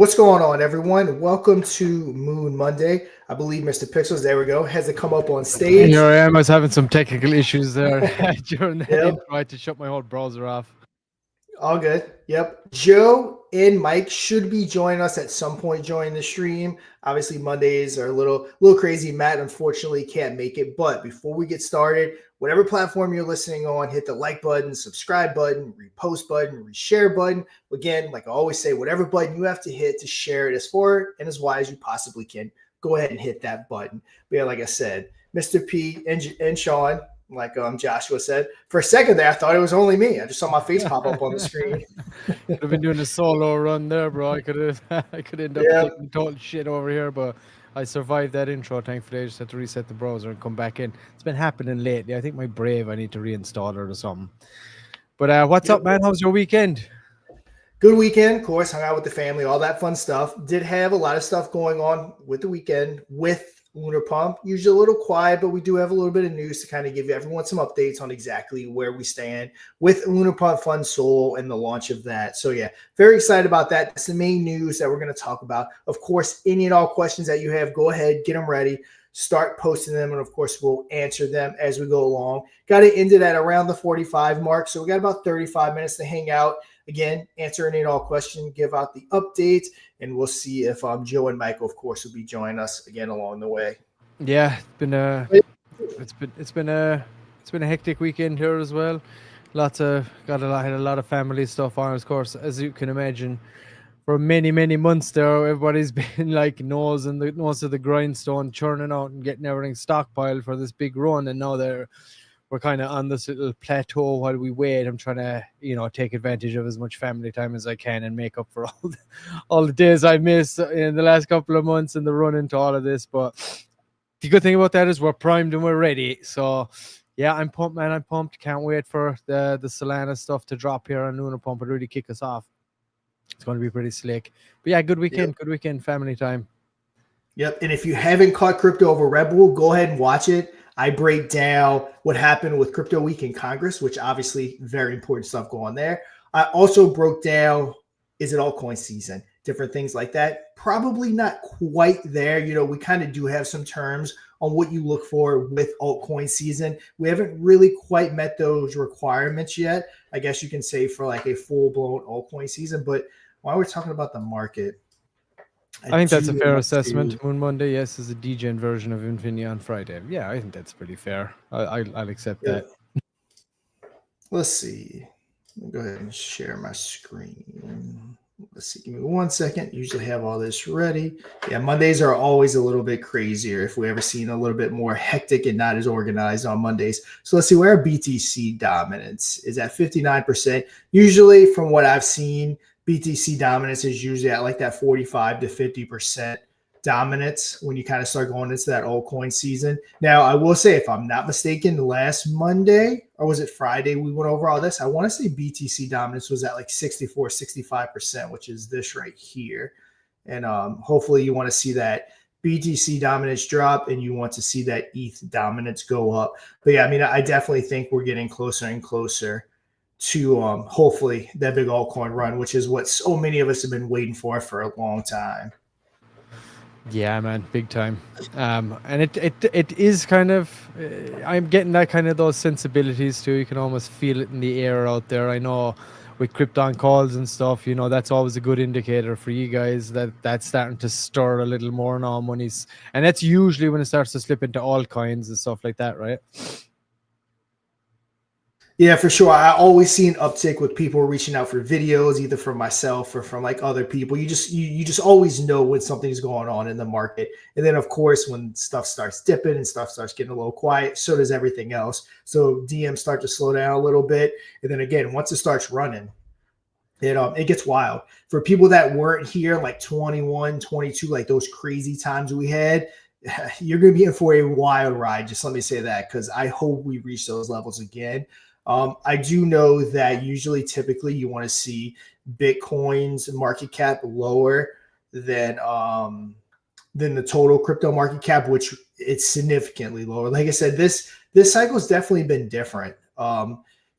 What's going on, everyone? Welcome to Moon Monday. I believe Mr. Pixels, there we go, has to come up on And stage. here I am. I was having some technical issues there during that Yep, intro. I had to shut my whole browser off. all good. Yep. Joe and Mike should be joining us at some point during the stream. Obviously, Mondays are a little crazy. Matt unfortunately can't make it. But before we get started, whatever platform you're listening on, hit the like button, subscribe button, repost button, reshare button. Again, like I always say, whatever button you have to hit to share it as far and as wide as you possibly can, go ahead and hit that button. But yeah, like I said, Mr. P and Sean, like Joshua said. For a second there, I thought it was only me. I just saw my face pop up on the screen. Could have been doing a solo run there, bro. I could have, I could end up Yeah, taking total shit over here, but I survived that intro. Thankfully, I just had to reset the browser and come back in. It's been happening lately. I think my Brave, I need to reinstall it or something. But what's yep. up, man? How's your weekend? Good weekend, of course. Hung out with the family, all that fun stuff. Did have a lot of stuff going on with the weekend with Lunar Pump. Usually a little quiet, but we do have a little bit of news to kind of give everyone some updates on exactly where we stand with Lunar Pump Fun Soul and the launch of that. So yeah, very excited about that. That's the main news that we're going to talk about. Of course, any and all questions that you have, go ahead, get them ready. Start posting them, and of course, we'll answer them as we go along. Got to end it at around the 45 mark, so we got about 35 minutes to hang out. Again, answer any and all questions, give out the updates, and we'll see if Joe and Michael, of course, will be joining us again along the way. Yeah, it's been a hectic weekend here as well. Had a lot of family stuff on, of course, as you can imagine. For many months there, everybody's been like nose of the grindstone, churning out and getting everything stockpiled for this big run, and now we're kind of on this little plateau while we wait. I'm trying to, take advantage of as much family time as I can and make up for all the days I missed in the last couple of months and the run into all of this. But the good thing about that is we're primed and we're ready. So yeah, I'm pumped, man. I'm pumped. Can't wait for the Solana stuff to drop here on Lunar Pump and really kick us off. It's going to be pretty slick. But yeah, Yep. good weekend, family time. Yep. And if you haven't caught Crypto Over Red Bull, go ahead and watch it. I break down what happened with Crypto Week in Congress, which obviously very important stuff going on there. I also broke down, is it altcoin season? Different things like that. Probably not quite there. We kind of do have some terms on what you look for with altcoin season. We haven't really quite met those requirements yet. I guess you can say for like a full-blown altcoin season. But while we're talking about the market, I think that's a do fair want assessment. to MoonMonday, yes, is a degen version of Infinity on Friday. Yeah, I think that's pretty fair. I'll accept yeah, that. let's see. Let me go ahead and share my screen. Let's see. Give me 1 second. Usually have all this ready. Yeah, Mondays are always a little bit crazier. If we ever seen a little bit more hectic and not as organized on Mondays. So let's see where our BTC dominance is at 59%. Usually, from what I've seen, BTC dominance is usually at like that 45 to 50% dominance when you kind of start going into that altcoin season. Now, I will say, if I'm not mistaken, last Monday, or was it Friday, we went over all this. I want to say BTC dominance was at like 64, 65%, which is this right here. And hopefully you want to see that BTC dominance drop and you want to see that ETH dominance go up. But yeah, I mean, I definitely think we're getting closer and closer to hopefully that big altcoin run, which is what so many of us have been waiting for a long time. Yeah, man, big time. And it is kind of, I'm getting that kind of those sensibilities too. You can almost feel it in the air out there. I know with Krypton calls and stuff, that's always a good indicator for you guys that that's starting to stir a little more now. Money's, and that's usually when it starts to slip into altcoins and stuff like that, right? Yeah, for sure. I always see an uptick with people reaching out for videos, either from myself or from like other people. You just always know when something's going on in the market. And then of course, when stuff starts dipping and stuff starts getting a little quiet, so does everything else. So DMs start to slow down a little bit. And then again, once it starts running, it gets wild. For people that weren't here like 21, 22, like those crazy times we had, you're going to be in for a wild ride. Just let me say that, because I hope we reach those levels again. I do know that typically, you want to see Bitcoin's market cap lower than the total crypto market cap, which it's significantly lower. Like I said, this cycle has definitely been different.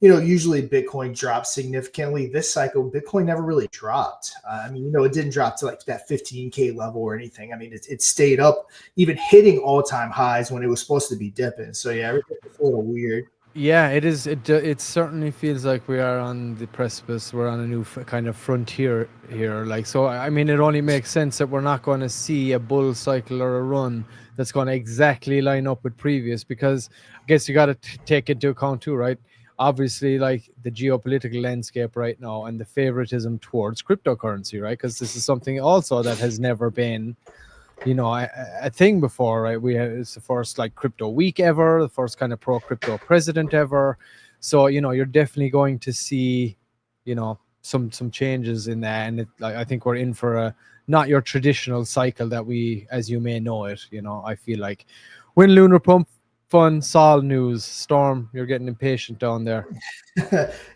usually Bitcoin drops significantly. This cycle, Bitcoin never really dropped. It didn't drop to like that 15K level or anything. I mean, it stayed up, even hitting all-time highs when it was supposed to be dipping. So yeah, everything's a little weird. Yeah, it is. It certainly feels like we are on the precipice. We're on a new kind of frontier here. Like, so I mean, it only makes sense that we're not going to see a bull cycle or a run that's going to exactly line up with previous, because I guess you got to take into account too, right? Obviously, like the geopolitical landscape right now and the favoritism towards cryptocurrency, right? Because this is something also that has never been, a thing before, right? It's the first like crypto week ever, the first kind of pro crypto president ever. So you're definitely going to see, some changes in that, and I think we're in for a not your traditional cycle that we, as you may know it. I feel like when Lunar Pump Fun, Sol news, Storm, you're getting impatient down there.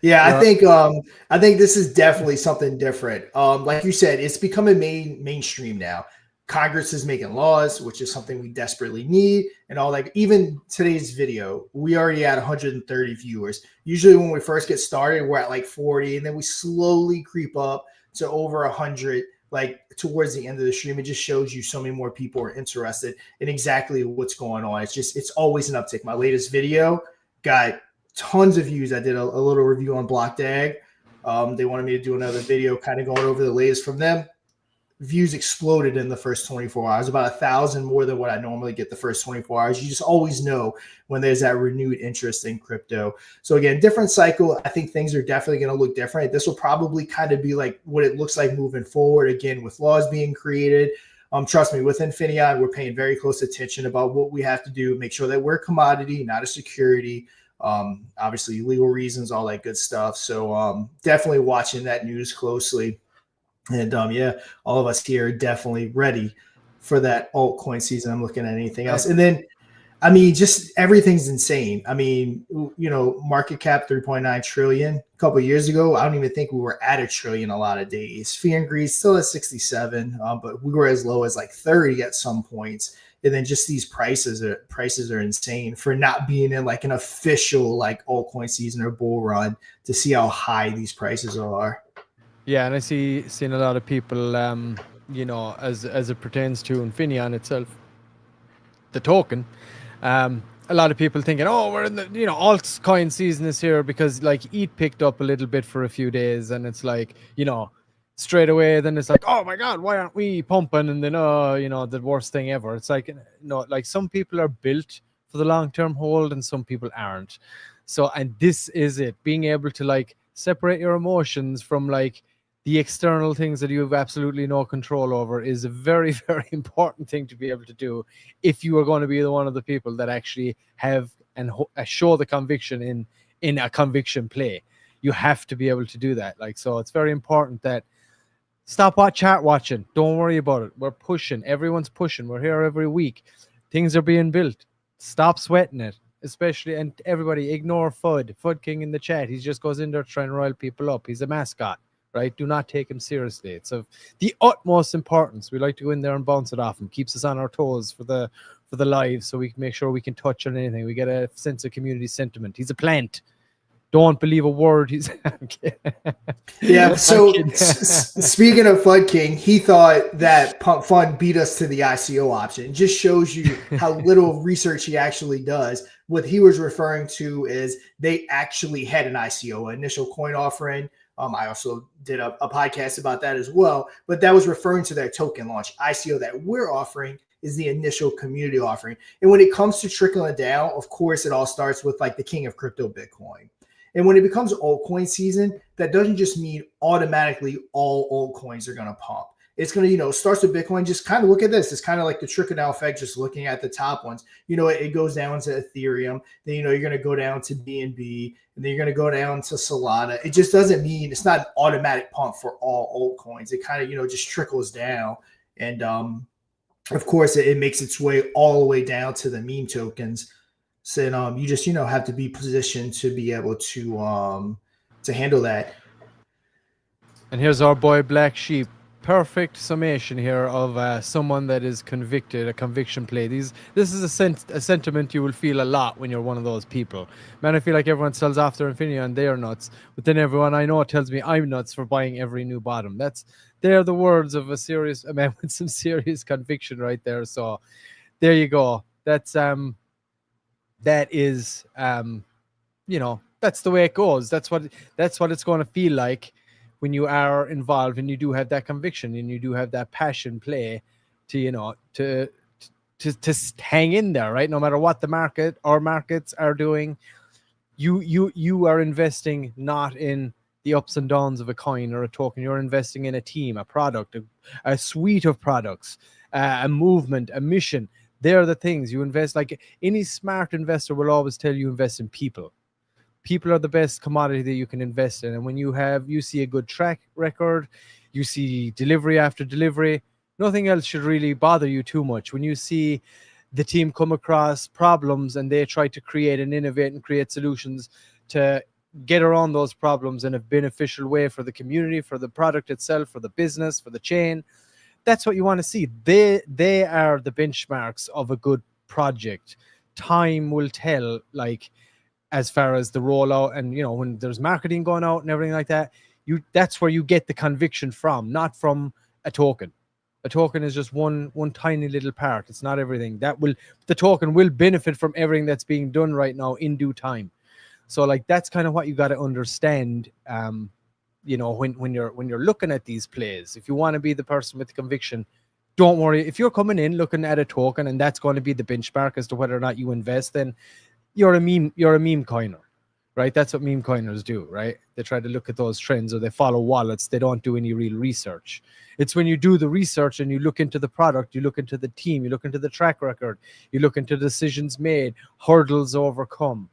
Yeah, I think this is definitely something different. Like you said, it's becoming mainstream now. Congress is making laws, which is something we desperately need, and all that. Even today's video, we already had 130 viewers. Usually, when we first get started, we're at like 40, and then we slowly creep up to over 100. Like towards the end of the stream, it just shows you so many more people are interested in exactly what's going on. It's always an uptick. My latest video got tons of views. I did a little review on Block Dag. They wanted me to do another video kind of going over the latest from them. Views exploded in the first 24 hours, about 1,000 more than what I normally get the first 24 hours. You just always know when there's that renewed interest in crypto. So again, different cycle. I think things are definitely going to look different. This will probably kind of be like what it looks like moving forward, again, with laws being created. Trust me, with Infineon, we're paying very close attention about what we have to do, make sure that we're a commodity, not a security. Obviously legal reasons, all that good stuff. So definitely watching that news closely. And all of us here are definitely ready for that altcoin season. I'm looking at anything else. And then, just everything's insane. Market cap 3.9 trillion. A couple of years ago, I don't even think we were at a trillion a lot of days. Fear and greed still at 67, but we were as low as like 30 at some points. And then just these prices are insane for not being in like an official like altcoin season or bull run, to see how high these prices are. Yeah, and I seen a lot of people, as it pertains to Infineon itself, the token. A lot of people thinking, oh, we're in the altcoin season is here, because like ETH picked up a little bit for a few days, and it's like straight away then it's like, oh my god, why aren't we pumping? And then the worst thing ever. It's like like some people are built for the long-term hold and some people aren't. So, and this is it, being able to like separate your emotions from like the external things that you have absolutely no control over is a very, very important thing to be able to do if you are going to be one of the people that actually have and show the conviction in a conviction play. You have to be able to do that. Like, so it's very important that stop chat watching. Don't worry about it. We're pushing. Everyone's pushing. We're here every week. Things are being built. Stop sweating it. Especially, and everybody ignore Fud King in the chat. He just goes in there trying to rile people up. He's a mascot. Right? Do not take him seriously. It's of the utmost importance. We like to go in there and bounce it off him. Keeps us on our toes for the live, so we can make sure we can touch on anything. We get a sense of community sentiment. He's a plant. Don't believe a word he's. Yeah. So speaking of Fud King, he thought that Pump Fun beat us to the ICO option. It just shows you how little research he actually does. What he was referring to is they actually had an ICO, an initial coin offering. I also did a podcast about that as well, but that was referring to their token launch. ICO that we're offering is the initial community offering. And when it comes to trickling down, of course, it all starts with like the king of crypto, Bitcoin. And when it becomes altcoin season, that doesn't just mean automatically all altcoins are going to pump. It's going to, starts with Bitcoin. Just kind of look at this. It's kind of like the trickle down effect, just looking at the top ones. It goes down to Ethereum. Then, you're going to go down to BNB, and then you're going to go down to Solana. It just doesn't mean it's not an automatic pump for all altcoins. It kind of, just trickles down. And of course, it makes its way all the way down to the meme tokens. So you just, have to be positioned to be able to handle that. And here's our boy Black Sheep perfect summation here of someone that is convicted, a conviction play. This is a sentiment you will feel a lot when you're one of those people. Man, I feel like everyone sells off their Infineon and they are nuts, but then everyone I know tells me I'm nuts for buying every new bottom. They're the words of a man with some serious conviction right there. So there you go. That is that's the way it goes. That's what it's going to feel like when you are involved and you do have that conviction and you do have that passion play to hang in there, right? No matter what the market or markets are doing, you are investing not in the ups and downs of a coin or a token. You're investing in a team, a product, a suite of products, a movement, a mission. They're the things you invest. Like any smart investor will always tell you, invest in people. People are the best commodity that you can invest in. And when you see a good track record, you see delivery after delivery, nothing else should really bother you too much. When you see the team come across problems and they try to create and innovate and create solutions to get around those problems in a beneficial way for the community, for the product itself, for the business, for the chain, that's what you want to see. They are the benchmarks of a good project. Time will tell, like, as far as the rollout and when there's marketing going out and everything like that, that's where you get the conviction from, not from a token. A token is just one tiny little part. It's not everything. The token will benefit from everything that's being done right now in due time. So like that's kind of what you got to understand. When you're looking at these plays, if you want to be the person with the conviction, don't worry. If you're coming in looking at a token and that's going to be the benchmark as to whether or not you invest, then you're a meme coiner, right? That's what meme coiners do, right? They try to look at those trends or they follow wallets. They don't do any real research. It's when you do the research and you look into the product, you look into the team, you look into the track record, you look into decisions made, hurdles overcome,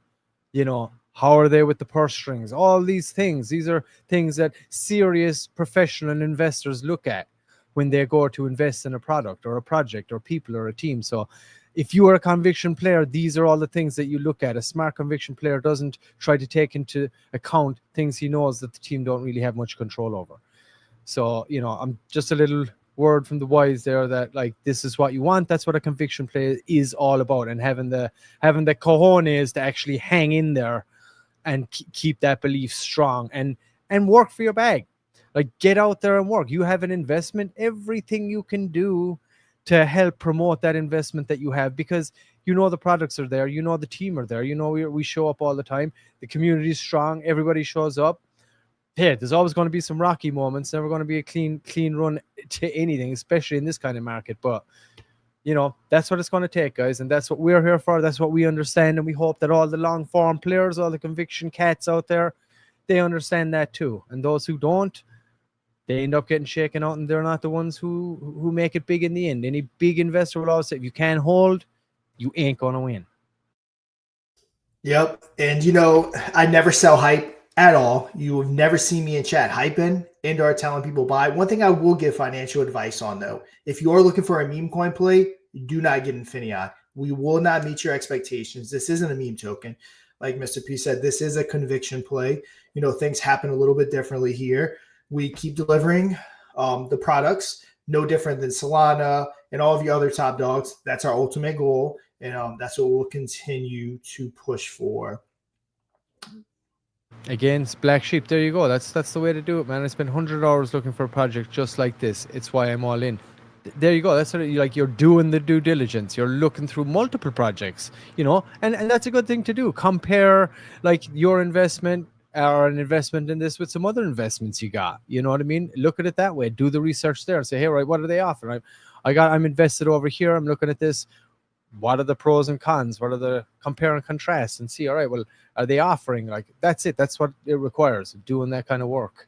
how are they with the purse strings? All these things. These are things that serious professional investors look at when they go to invest in a product or a project or people or a team. So if you are a conviction player, these are all the things that you look at. A smart conviction player doesn't try to take into account things he knows that the team don't really have much control over. So, I'm just a little word from the wise there that like this is what you want. That's what a conviction play is all about, and having the cojones to actually hang in there and keep that belief strong and work for your bag. Like get out there and work. You have an investment, everything you can do to help promote that investment that you have, because the products are there, the team are there, we show up all the time, the community is strong, everybody shows up. Hey, there's always going to be some rocky moments, never going to be a clean run to anything, especially in this kind of market, but that's what it's going to take, guys, and that's what we're here for. That's what we understand, and we hope that all the long form players, all the conviction cats out there, they understand that too. And those who don't, they end up getting shaken out, and they're not the ones who make it big in the end. Any big investor will always say, if you can't hold, you ain't going to win. Yep. And, I never sell hype at all. You have never seen me in chat hyping and/or telling people buy. One thing I will give financial advice on, though, if you're looking for a meme coin play, do not get Infineon. We will not meet your expectations. This isn't a meme token. Like Mr. P said, this is a conviction play. Things happen a little bit differently here. We keep delivering the products, no different than Solana and all of the other top dogs. That's our ultimate goal, and that's what we'll continue to push for. Again, black sheep. There you go. That's the way to do it, man. I spent 100 hours looking for a project just like this. It's why I'm all in. There you go. That's what you're doing the due diligence. You're looking through multiple projects, and that's a good thing to do. Compare like your investment or an investment in this with some other investments you got. You know what I mean? Look at it that way. Do the research there and say, hey, right, what are they offering? I'm invested over here. I'm looking at this. What are the pros and cons? What are the compare and contrast, and see, all right, well, are they offering? Like, that's it. That's what it requires, doing that kind of work.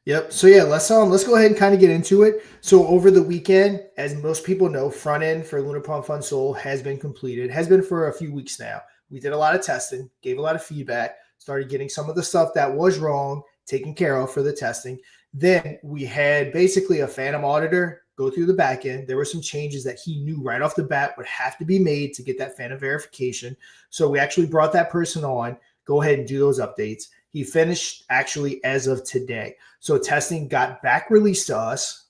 Yep. So yeah, let's go ahead and kind of get into it. So over the weekend, as most people know, front end for Lunar Pump Fun Soul has been completed. Has been for a few weeks now. We did a lot of testing, gave a lot of feedback, started getting some of the stuff that was wrong taken care of for the testing. Then we had basically a phantom auditor go through the back end. There were some changes that he knew right off the bat would have to be made to get that phantom verification. So we actually brought that person on, go ahead and do those updates. He finished actually as of today. So testing got back released to us.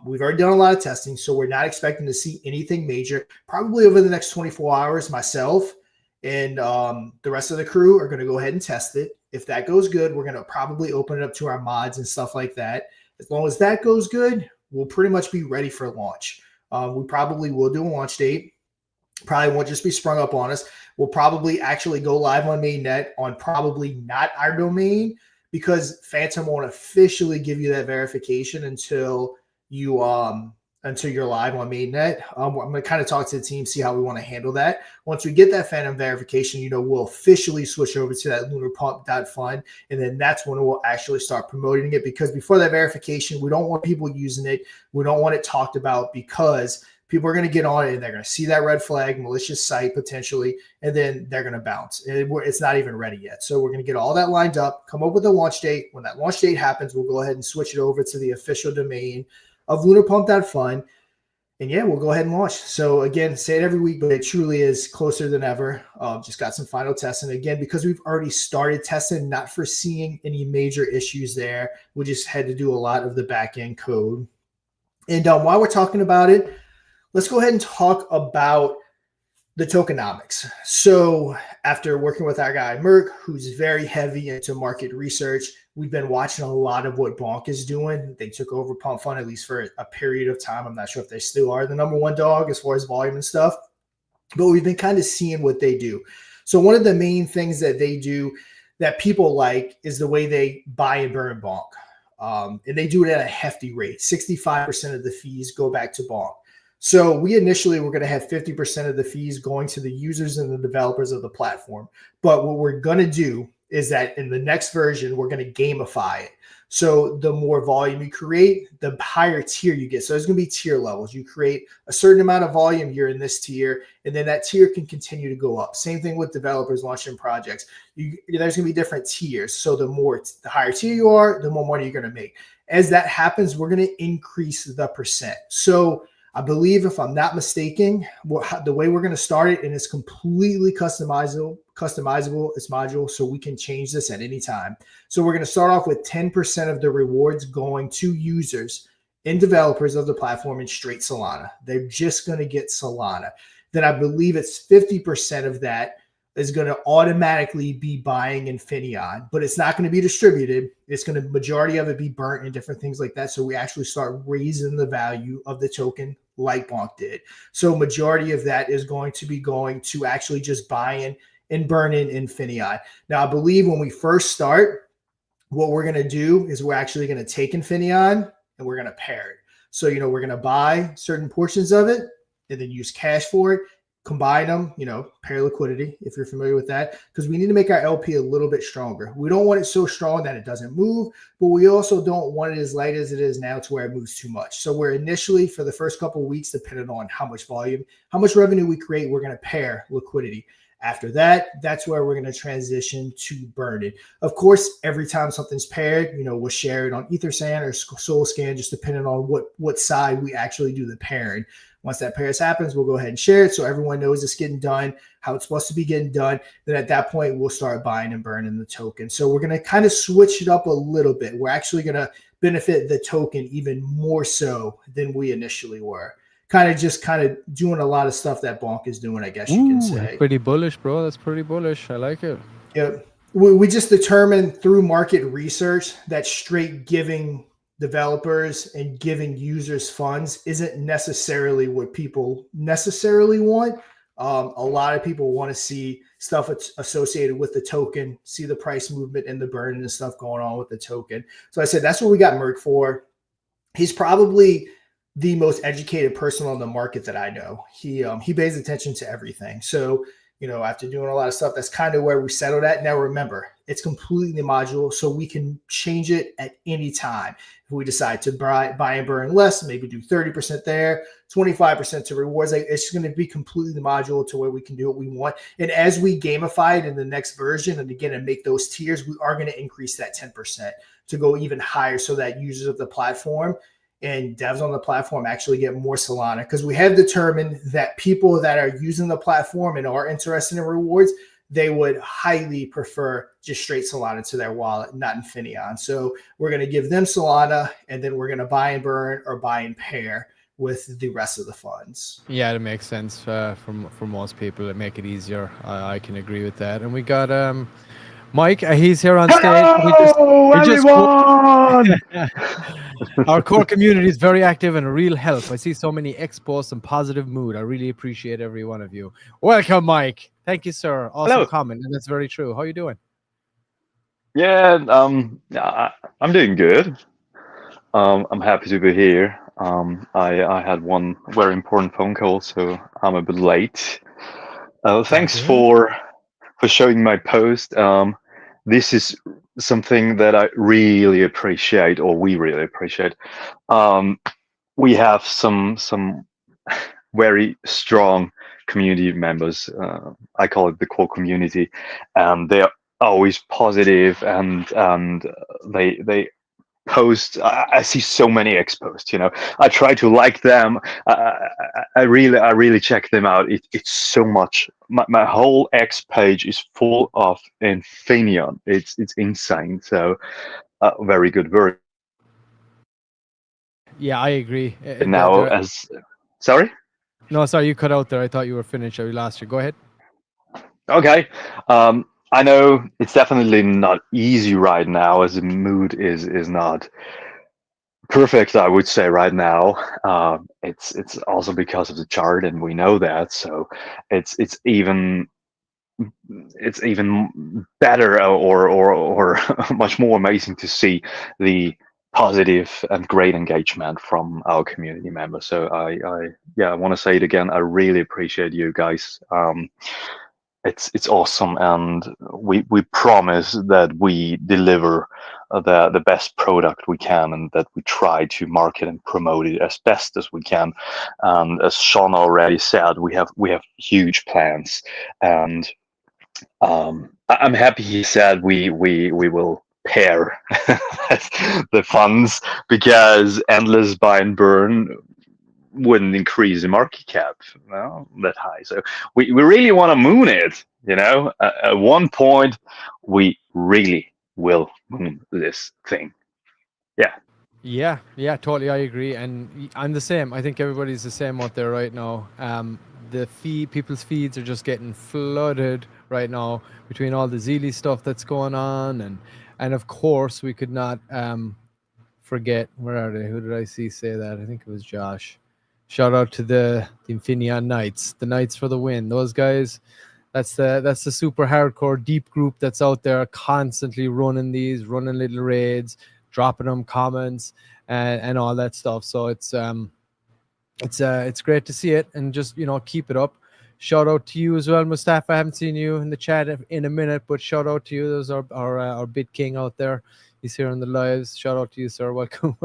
We've already done a lot of testing, so we're not expecting to see anything major. Probably over the next 24 hours, myself and the rest of the crew are going to go ahead and test it. If that goes good, we're going to probably open it up to our mods and stuff like that. As long as that goes good, we'll pretty much be ready for launch. We probably will do a launch date. Probably won't just be sprung up on us. We'll probably actually go live on mainnet on probably not our domain, because Phantom won't officially give you that verification until you're live on mainnet. I'm going to kind of talk to the team, see how we want to handle that. Once we get that Phantom verification, we'll officially switch over to that Lunar Pump Fun, and then that's when we'll actually start promoting it, because before that verification, we don't want people using it. We don't want it talked about, because people are going to get on it and they're going to see that red flag, malicious site potentially, and then they're going to bounce. It's not even ready yet. So we're going to get all that lined up, come up with a launch date. When that launch date happens, we'll go ahead and switch it over to the official domain of lunarpump.fun. And yeah, we'll go ahead and launch. So again, say it every week, but it truly is closer than ever. Just got some final tests. And again, because we've already started testing, not foreseeing any major issues there, we just had to do a lot of the back end code. And while we're talking about it, let's go ahead and talk about the tokenomics. So after working with our guy, Merck, who's very heavy into market research, we've been watching a lot of what Bonk is doing. They took over Pump Fun, at least for a period of time. I'm not sure if they still are the number one dog as far as volume and stuff, but we've been kind of seeing what they do. So one of the main things that they do that people like is the way they buy and burn Bonk. And they do it at a hefty rate. 65% of the fees go back to Bonk. So we initially were going to have 50% of the fees going to the users and the developers of the platform. But what we're going to do is that in the next version, we're going to gamify it. So the more volume you create, the higher tier you get. So there's going to be tier levels. You create a certain amount of volume, you're in this tier, and then that tier can continue to go up. Same thing with developers launching projects. There's going to be different tiers. So the higher tier you are, the more money you're going to make. As that happens, we're going to increase the percent. So I believe, if I'm not mistaken, the way we're going to start it, and it's completely customizable, it's modular, so we can change this at any time. So we're going to start off with 10% of the rewards going to users and developers of the platform in straight Solana. They're just going to get Solana. Then I believe it's 50% of that is going to automatically be buying Infineon, but it's not going to be distributed. It's going to, majority of it, be burnt and different things like that. So we actually start raising the value of the token like Bonk did. So majority of that is going to be going to actually just buying and burning Infineon. Now, I believe when we first start, what we're going to do is we're actually going to take Infineon and we're going to pair it. So, we're going to buy certain portions of it and then use cash for it. Combine them, pair liquidity, if you're familiar with that, because we need to make our LP a little bit stronger. We don't want it so strong that it doesn't move, but we also don't want it as light as it is now to where it moves too much. So we're initially, for the first couple of weeks, depending on how much volume, how much revenue we create, we're going to pair liquidity. After that, that's where we're going to transition to burn it. Of course, every time something's paired, we'll share it on EtherSand or SolScan, just depending on what side we actually do the pairing. Once that pairs happens, we'll go ahead and share it so everyone knows it's getting done, how it's supposed to be getting done. Then at that point, we'll start buying and burning the token. So we're going to kind of switch it up a little bit. We're actually going to benefit the token even more so than we initially were. Kind of doing a lot of stuff that Bonk is doing, I guess you can say. Pretty bullish, bro. That's pretty bullish. I like it. Yep. We just determined through market research that straight giving developers and giving users funds isn't necessarily what people necessarily want. A lot of people want to see stuff associated with the token, see the price movement and the burn and stuff going on with the token. So I said, that's what we got Merck for. He's probably the most educated person on the market that I know. He pays attention to everything. So, after doing a lot of stuff, that's kind of where we settled at. Now, remember, it's completely modular, so we can change it at any time. If we decide to buy and burn less, maybe do 30% there, 25% to rewards, it's going to be completely modular to where we can do what we want. And as we gamify it in the next version, and again, and make those tiers, we are going to increase that 10% to go even higher so that users of the platform and devs on the platform actually get more Solana, because we have determined that people that are using the platform and are interested in rewards, they would highly prefer just straight Solana to their wallet, not Infineon. So we're going to give them Solana, and then we're going to buy and burn or buy and pair with the rest of the funds. Yeah, it makes sense for most people. It make it easier. I can agree with that. And we got Mike. He's here on stage. Hello, everyone! Our core community is very active and a real help. I see so many posts and positive mood. I really appreciate every one of you. Welcome, Mike. Thank you, sir. Awesome Hello. comment, and that's very true. How are you doing? Yeah, I'm doing good. I'm happy to be here. I had one very important phone call, so I'm a bit late. Thanks for showing my post. This is something that I really appreciate, or we really appreciate. We have some very strong community members. I call it the core community, and they're always positive, and they post. I see so many posts. I try to like them. I really check them out. It's so much. My whole X page is full of Infineon. It's insane. So very good. Very Yeah, I agree. now sorry. No, sorry, you cut out there. I thought you were finished. I lost you. Go ahead. Okay. I know it's definitely not easy right now, as the mood is not perfect, I would say right now. It's also because of the chart, and we know that. So it's even better, or much more amazing to see the positive and great engagement from our community members. So I want to say it again. I really appreciate you guys. It's awesome, and we promise that we deliver the best product we can, and that we try to market and promote it as best as we can. And as Sean already said, we have huge plans, and I'm happy he said we will pair the funds, because endless buy and burn wouldn't increase the market cap that high. So we really want to moon it. At one point we really will moon this thing. Yeah, totally. I agree, and I'm the same. I think everybody's the same out there right now. People's feeds are just getting flooded right now between all the Zeely stuff that's going on, and of course we could not forget, where are they? Who did I see say that? I think it was Josh. Shout out to the Infineon Knights, the Knights for the win. Those guys, that's the super hardcore deep group that's out there constantly running little raids, dropping them comments and all that stuff. So it's great to see it, and just keep it up. Shout out to you as well, Mustafa. I haven't seen you in the chat in a minute, but shout out to you. There's our Bit King out there. He's here on the lives. Shout out to you, sir. Welcome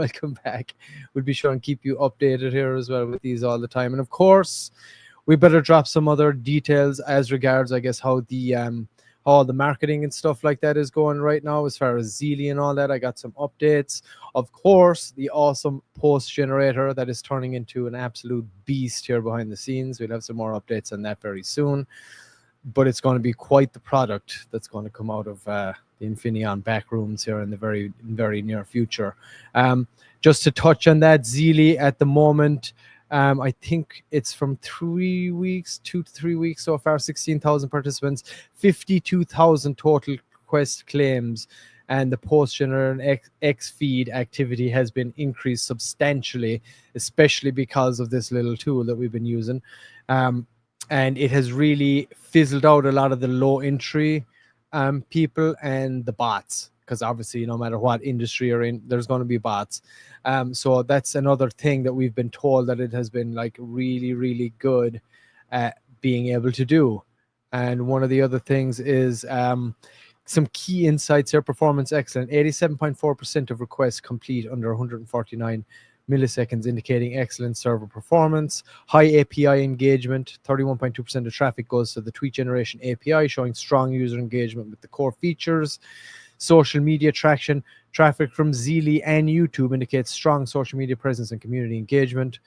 back. We'll be sure and keep you updated here as well with these all the time. And of course, we better drop some other details as regards, I guess, how all the marketing and stuff like that is going right now, as far as Zeely and all that. I got some updates. Of course, the awesome post generator that is turning into an absolute beast here behind the scenes. We'll have some more updates on that very soon. But it's going to be quite the product that's going to come out of the Infineon back rooms here in the very, very near future. Just to touch on that, Zeely at the moment, I think it's from 2 to 3 weeks so far, 16,000 participants, 52,000 total quest claims, and the post-generator X feed activity has been increased substantially, especially because of this little tool that we've been using. And it has really fizzled out a lot of the low entry people and the bots, because obviously no matter what industry you're in, there's going to be bots. So that's another thing that we've been told that it has been like really, really good at being able to do. And one of the other things is some key insights here. Performance excellent. 87.4% of requests complete under 149 milliseconds, indicating excellent server performance. High API engagement. 31.2% of traffic goes to the tweet generation API, showing strong user engagement with the core features. Social media traction. Traffic from Zeely and YouTube indicates strong social media presence and community engagement.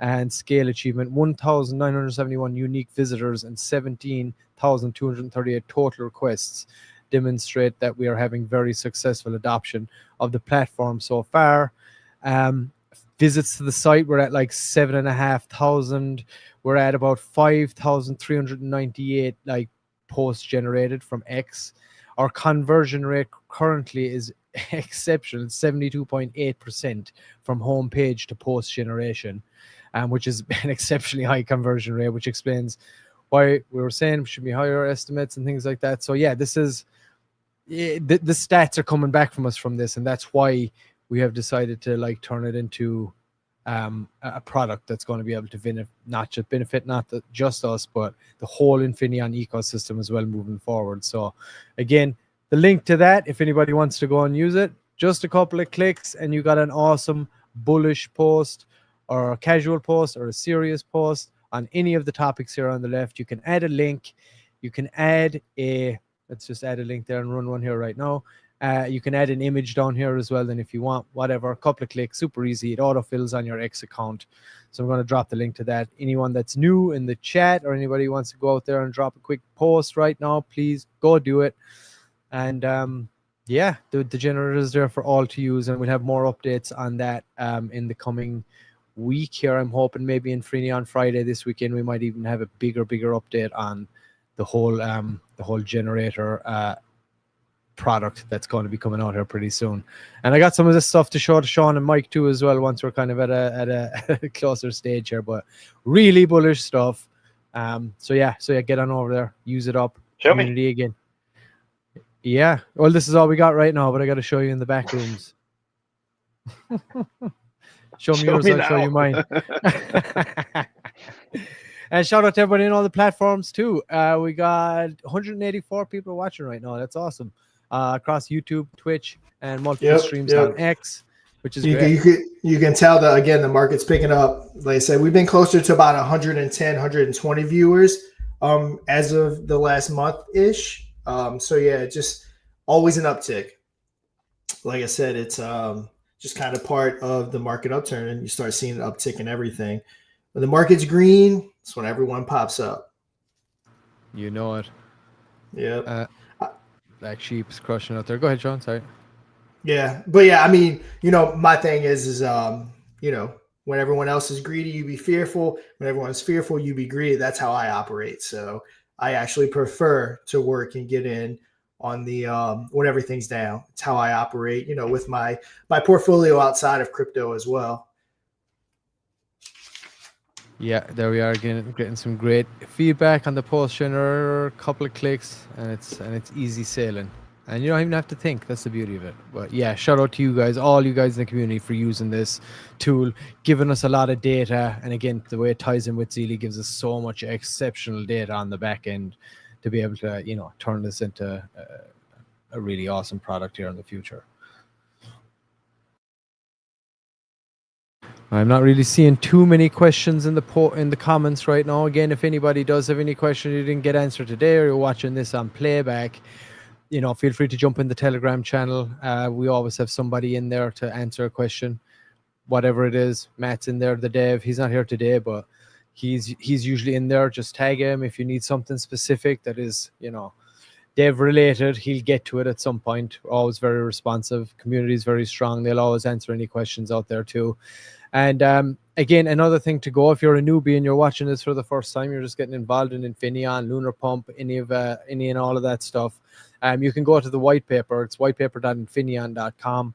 and scale achievement, 1,971 unique visitors and 17,238 total requests demonstrate that we are having very successful adoption of the platform so far. Visits to the site, we're at like 7,500. We're at about 5,398 like posts generated from X. Our conversion rate currently is exceptional, 72.8% from homepage to post generation, which is an exceptionally high conversion rate, which explains why we were saying we should be higher estimates and things like that. So yeah, this is the stats are coming back from us from this, and that's why we have decided to like turn it into a product that's going to be able to not just us, but the whole Infineon ecosystem as well moving forward. So again, the link to that, if anybody wants to go and use it, just a couple of clicks and you got an awesome bullish post or a casual post or a serious post on any of the topics here on the left. You can add a link. You can add let's just add a link there and run one here right now. You can add an image down here as well. Then if you want, whatever, a couple of clicks, super easy. It autofills on your X account. So I'm going to drop the link to that. Anyone that's new in the chat or anybody who wants to go out there and drop a quick post right now, please go do it. And yeah, the generator is there for all to use, and we'll have more updates on that in the coming week here. I'm hoping maybe in Freeney on Friday this weekend we might even have a bigger update on the whole generator product that's going to be coming out here pretty soon. And I got some of this stuff to show to Sean and Mike too as well once we're kind of at a closer stage here, but really bullish stuff. So yeah, get on over there, use it up. Show Community me again. Yeah, well, this is all we got right now, but I got to show you in the back rooms. Show me yours, I'll show you mine. And shout out to everybody in all the platforms too. We got 184 people watching right now. That's awesome. Across YouTube, Twitch, and multiple streams on X, which is great. You can tell that, again, the market's picking up. Like I said, we've been closer to about 110, 120 viewers as of the last month-ish. So yeah, just always an uptick. Like I said, it's just kind of part of the market upturn, and you start seeing an uptick in everything. When the market's green, it's when everyone pops up. You know it. Yeah. Black Sheep's crushing out there. Go ahead, Sean. Sorry. Yeah, but yeah, I mean, my thing is when everyone else is greedy, you be fearful. When everyone's fearful, you be greedy. That's how I operate. So I actually prefer to work and get in on the when everything's down. It's how I operate, with my portfolio outside of crypto as well. Yeah, there we are again, getting some great feedback on the post generator. A couple of clicks, and it's easy sailing, and you don't even have to think. That's the beauty of it. But yeah, shout out to you guys, all you guys in the community, for using this tool, giving us a lot of data. And again, the way it ties in with Zealy gives us so much exceptional data on the back end to be able to turn this into a really awesome product here in the future. I'm not really seeing too many questions in the comments right now. Again, if anybody does have any question you didn't get answered today, or you're watching this on playback, feel free to jump in the Telegram channel. We always have somebody in there to answer a question, whatever it is. Matt's in there, the dev. He's not here today, but he's usually in there. Just tag him if you need something specific that is, dev related. He'll get to it at some point. We're always very responsive. Community is very strong. They'll always answer any questions out there too. And again, another thing to go, if you're a newbie and you're watching this for the first time, you're just getting involved in Infineon, Lunar Pump, any and all of that stuff, you can go to the white paper. It's whitepaper.infineon.com,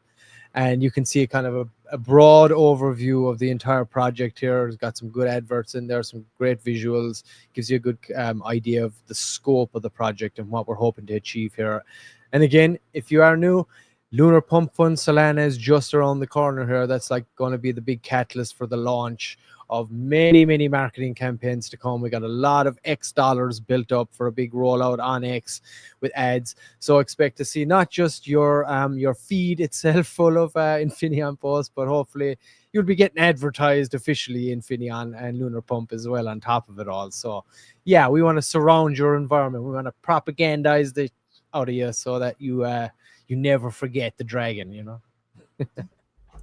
and you can see kind of a broad overview of the entire project here. It's got some good adverts in there, some great visuals, gives you a good idea of the scope of the project and what we're hoping to achieve here. And again, if you are new, Lunar Pump Fun Solana is just around the corner here. That's like going to be the big catalyst for the launch of many marketing campaigns to come. We got a lot of X dollars built up for a big rollout on X with ads. So expect to see not just your feed itself full of Infineon posts, but hopefully you'll be getting advertised officially Infineon and Lunar Pump as well on top of it all. So yeah, we want to surround your environment. We want to propagandize the out of you so that you never forget the dragon,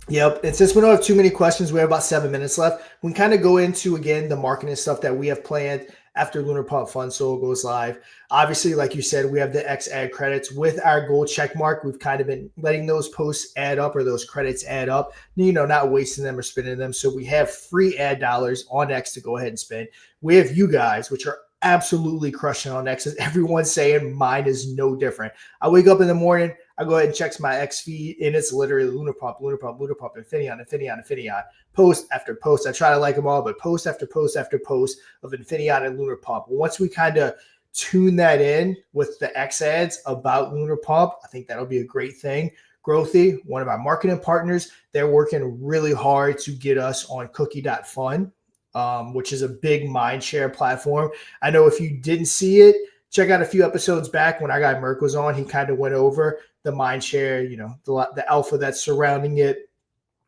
Yep. And since we don't have too many questions, we have about 7 minutes left. We can kind of go into, again, the marketing stuff that we have planned after Lunar Pump Fun Soul goes live. Obviously, like you said, we have the X ad credits with our gold check mark. We've kind of been letting those posts add up or those credits add up, not wasting them or spending them. So we have free ad dollars on X to go ahead and spend. We have you guys, which are absolutely crushing on X. Everyone's saying mine is no different. I wake up in the morning, I go ahead and check my X feed, and it's literally Lunar Pump, Infineon, post after post. I try to like them all, but post after post after post of Infineon and Lunar Pump. Once we kind of tune that in with the X ads about Lunar Pump, I think that'll be a great thing. Growthy, one of our marketing partners, they're working really hard to get us on cookie.fun, which is a big mindshare platform. I know if you didn't see it, check out a few episodes back when our guy Merck was on. He kind of went over the mindshare, the alpha that's surrounding it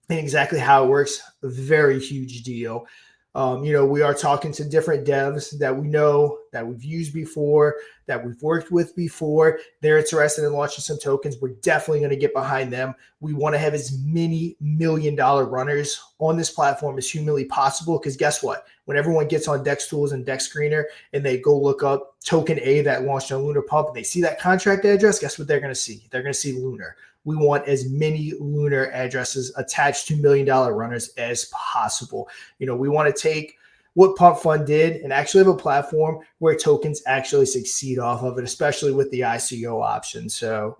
and exactly how it works. A very huge deal. We are talking to different devs that we know, that we've used before, that we've worked with before. They're interested in launching some tokens. We're definitely going to get behind them. We want to have as many $1 million runners on this platform as humanly possible, because guess what? When everyone gets on Dex Tools and Dex Screener and they go look up token A that launched on Lunar Pump and they see that contract address, guess what they're going to see? They're going to see Lunar. We want as many Lunar addresses attached to $1 million runners as possible. We want to take what Pump Fun did and actually have a platform where tokens actually succeed off of it, especially with the ICO option. So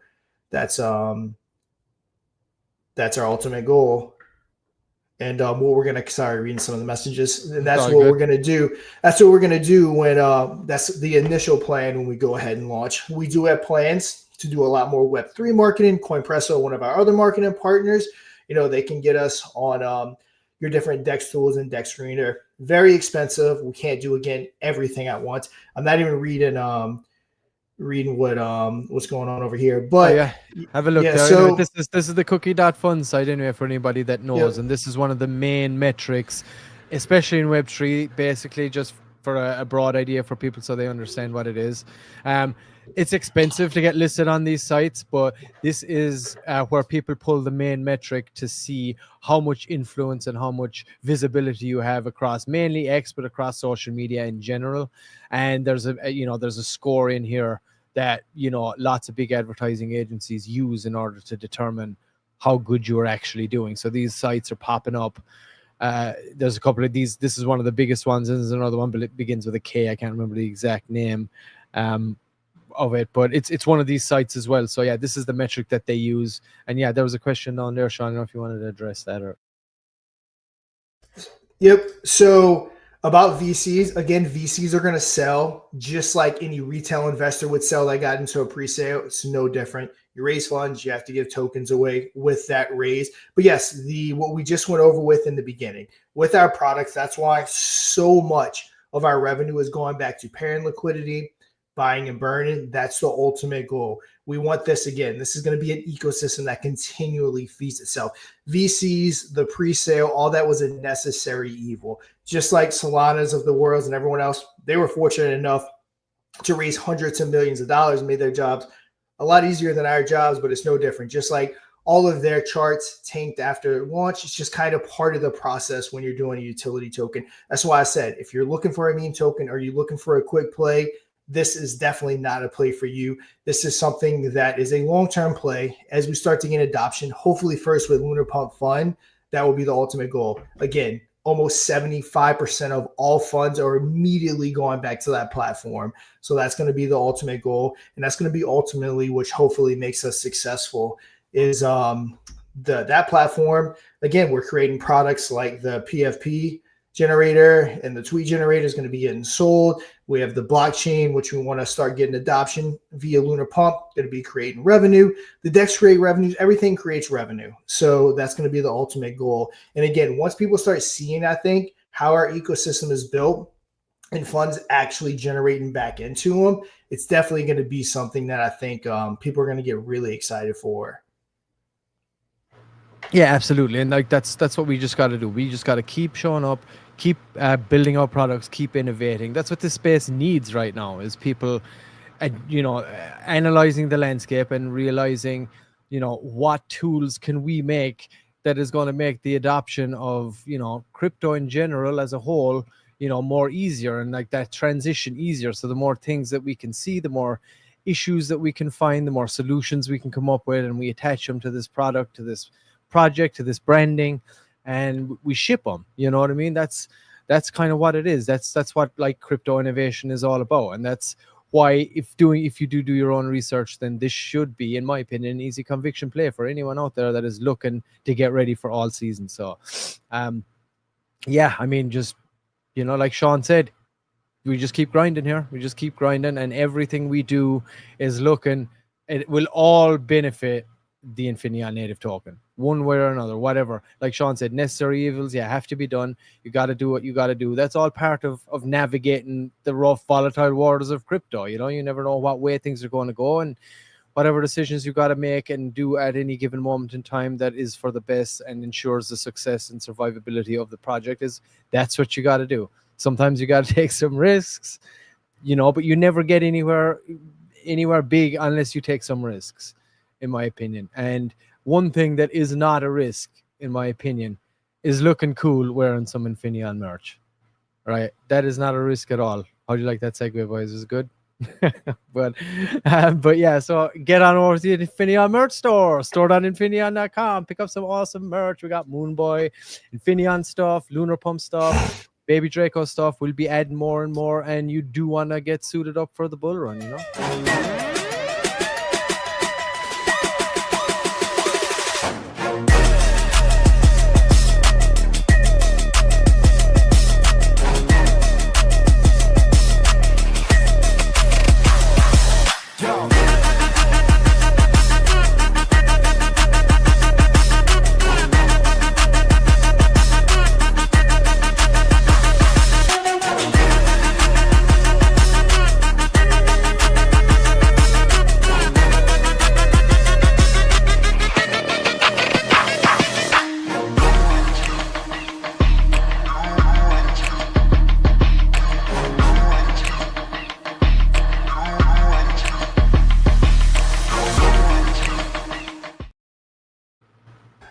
that's our ultimate goal. And what we're going to, sorry, reading some of the messages. And that's what we're going to do. That's what we're going to do when that's the initial plan when we go ahead and launch. We do have plans to do a lot more Web3 marketing. CoinPresso, one of our other marketing partners, they can get us on your different Dex Tools and Dex Screener. Very expensive. We can't do, again, everything at once. I'm not even reading what's going on over here, but have a look there. So anyway, this is the cookie.fun site anyway, for anybody that knows. And this is one of the main metrics, especially in Web3, basically just for a broad idea for people so they understand what it is. It's expensive to get listed on these sites, but this is where people pull the main metric to see how much influence and how much visibility you have across mainly X, but across social media in general. And there's a score in here that lots of big advertising agencies use in order to determine how good you're actually doing. So these sites are popping up. There's a couple of these. This is one of the biggest ones, and there's another one, but it begins with a K. I can't remember the exact name of it, but it's one of these sites as well. So yeah, this is the metric that they use. And yeah, there was a question on there, Sean. I don't know if you wanted to address that or. Yep. So about VCs, again, VCs are going to sell just like any retail investor would sell that got into a pre-sale. It's no different. You raise funds, you have to give tokens away with that raise. But yes, what we just went over with in the beginning with our products, that's why so much of our revenue is going back to parent liquidity, buying and burning. That's the ultimate goal. We want this again. This is going to be an ecosystem that continually feeds itself. VCs, the pre-sale, all that was a necessary evil. Just like Solanas of the world and everyone else, they were fortunate enough to raise hundreds of millions of dollars and made their jobs a lot easier than our jobs, but it's no different. Just like all of their charts tanked after launch, it's just kind of part of the process when you're doing a utility token. That's why I said, if you're looking for a meme token or you're looking for a quick play, this is definitely not a play for you. This is something that is a long-term play as we start to gain adoption, hopefully first with Lunar Pump Fun. That will be the ultimate goal. Again, almost 75% of all funds are immediately going back to that platform. So that's going to be the ultimate goal. And that's going to be ultimately, which hopefully makes us successful, is that platform. Again, we're creating products like the PFP generator and the tweet generator is going to be getting sold. We have the blockchain, which we want to start getting adoption via Lunar Pump, going to be creating revenue. The DEX create revenues, everything creates revenue. So that's going to be the ultimate goal. And again, once people start seeing, I think, how our ecosystem is built and funds actually generating back into them, it's definitely going to be something that I think people are going to get really excited for. Yeah, absolutely. And like that's what we just got to do. We just got to keep showing up, keep building our products, keep innovating. That's what this space needs right now, is people analyzing the landscape and realizing what tools can we make that is going to make the adoption of, you know, crypto in general as a whole, you know, more easier, and like that transition easier. So the more things that we can see, the more issues that we can find, the more solutions we can come up with, and we attach them to this product, to this project, to this branding, and we ship them. You know what I mean? That's kind of what it is. That's what like crypto innovation is all about. And that's why if you do your own research, then this should be, in my opinion, an easy conviction play for anyone out there that is looking to get ready for all season. So yeah, I mean, just, you know, like Sean said, we just keep grinding here. We just keep grinding, and everything we do is looking, it will all benefit the Infineon native token, one way or another, whatever. Like Sean said, necessary evils, yeah, have to be done. You got to do what you got to do. That's all part of navigating the rough, volatile waters of crypto. You know, you never know what way things are going to go, and whatever decisions you got to make and do at any given moment in time that is for the best and ensures the success and survivability of the project, that's what you got to do. Sometimes you got to take some risks, you know, but you never get anywhere big unless you take some risks, in my opinion. And one thing that is not a risk, in my opinion, is looking cool wearing some Infineon merch, right? That is not a risk at all. How do you like that segue, boys? Is it good? but yeah, so get on over to the Infineon merch store, store.infineon.com. Pick up some awesome merch. We got Moonboy, Infineon stuff, Lunar Pump stuff, Baby Draco stuff. We'll be adding more and more, and you do want to get suited up for the bull run, you know?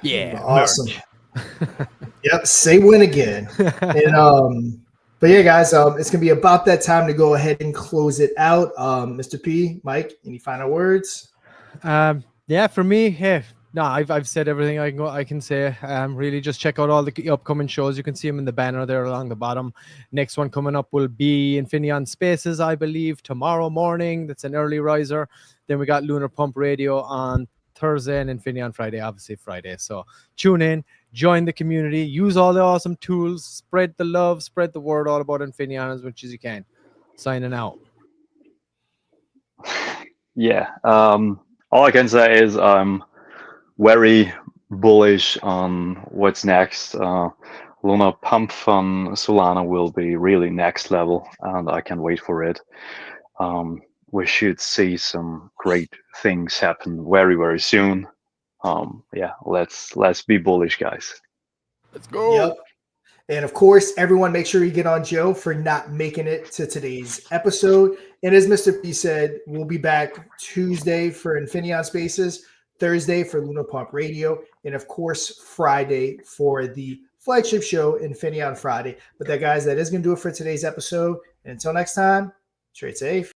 Yeah, awesome. Yep, say win again. And but yeah, guys, it's gonna be about that time to go ahead and close it out. Mr. P, Mike, any final words? Yeah, for me, hey, no, I've said everything I can say. Really just check out all the upcoming shows. You can see them in the banner there along the bottom. Next one coming up will be Infineon Spaces, I believe, tomorrow morning. That's an early riser. Then we got Lunar Pump Radio on Thursday, and Infineon Friday, obviously Friday. So tune in, join the community, use all the awesome tools, spread the love, spread the word all about Infineon as much as you can. Signing out. Yeah. All I can say is I'm very bullish on what's next. Lunar Pump Fun Solana will be really next level, and I can't wait for it. We should see some great things happen very, very soon. Yeah, let's be bullish, guys. Let's go. Yep. And of course, everyone, make sure you get on Joe for not making it to today's episode. And as Mr. P said, we'll be back Tuesday for Infineon Spaces, Thursday for Lunar Pump Radio, and of course, Friday for the flagship show, Infineon Friday. But that, guys, that is going to do it for today's episode. And until next time, trade safe.